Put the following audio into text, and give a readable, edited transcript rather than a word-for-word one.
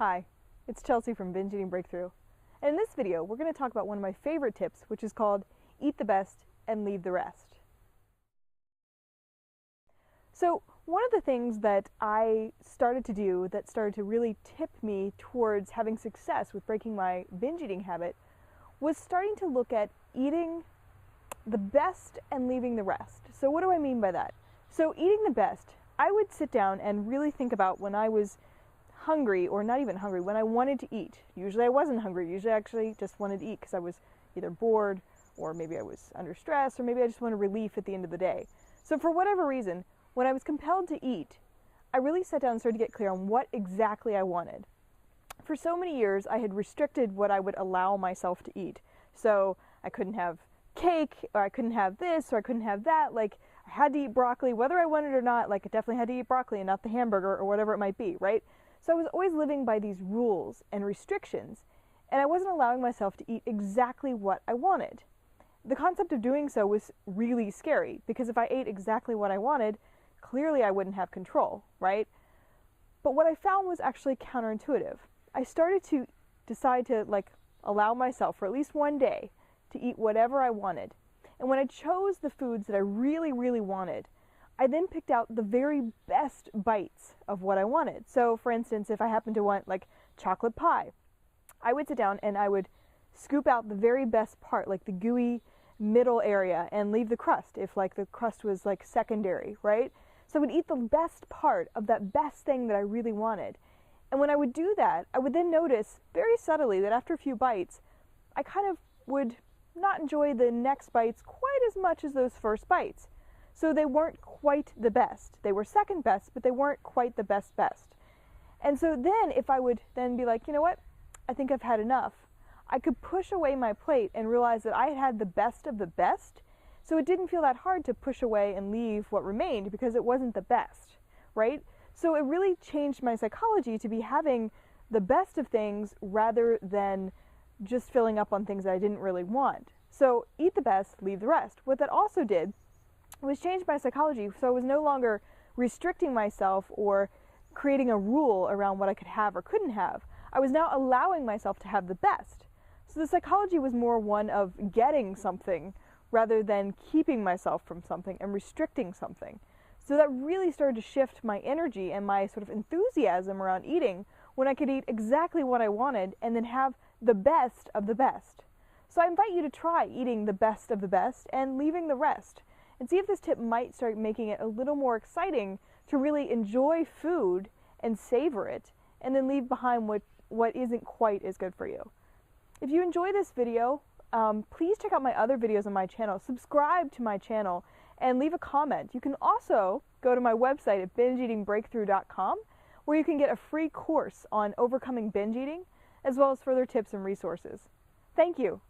Hi, it's Chelsea from Binge Eating Breakthrough. And in this video, we're going to talk about one of my favorite tips, which is called eat the best and leave the rest. So one of the things that I started to do that started to really tip me towards having success with breaking my binge eating habit was starting to look at eating the best and leaving the rest. So what do I mean by that? So eating the best, I would sit down and really think about when I was hungry, or not even hungry, when I wanted to eat. Usually I wasn't hungry. Usually I actually just wanted to eat because I was either bored, or maybe I was under stress, or maybe I just wanted relief at the end of the day. So for whatever reason, when I was compelled to eat, I really sat down and started to get clear on what exactly I wanted. For so many years, I had restricted what I would allow myself to eat. So I couldn't have cake, or I couldn't have this, or I couldn't have that. Like, I had to eat broccoli, whether I wanted it or not. Like, I definitely had to eat broccoli and not the hamburger or whatever it might be, right? So I was always living by these rules and restrictions, and I wasn't allowing myself to eat exactly what I wanted. The concept of doing so was really scary, because if I ate exactly what I wanted, clearly I wouldn't have control, right? But what I found was actually counterintuitive. I started to decide to allow myself for at least one day to eat whatever I wanted. And when I chose the foods that I really, really wanted, I then picked out the very best bites of what I wanted. So for instance, if I happened to want chocolate pie, I would sit down and I would scoop out the very best part, like the gooey middle area, and leave the crust if the crust was secondary, right? So I would eat the best part of that best thing that I really wanted. And when I would do that, I would then notice very subtly that after a few bites, I kind of would not enjoy the next bites quite as much as those first bites. So they weren't quite the best. They were second best, but they weren't quite the best. And so then if I would then be like, you know what, I think I've had enough, I could push away my plate and realize that I had had the best of the best. So it didn't feel that hard to push away and leave what remained because it wasn't the best, right? So it really changed my psychology to be having the best of things rather than just filling up on things that I didn't really want. So eat the best, leave the rest. What that also did was change my psychology, so I was no longer restricting myself or creating a rule around what I could have or couldn't have. I was now allowing myself to have the best. So the psychology was more one of getting something rather than keeping myself from something and restricting something. So that really started to shift my energy and my sort of enthusiasm around eating when I could eat exactly what I wanted and then have the best of the best. So I invite you to try eating the best of the best and leaving the rest, and see if this tip might start making it a little more exciting to really enjoy food and savor it, and then leave behind what isn't quite as good for you. If you enjoy this video, please check out my other videos on my channel, subscribe to my channel, and leave a comment. You can also go to my website at bingeeatingbreakthrough.com, where you can get a free course on overcoming binge eating, as well as further tips and resources. Thank you.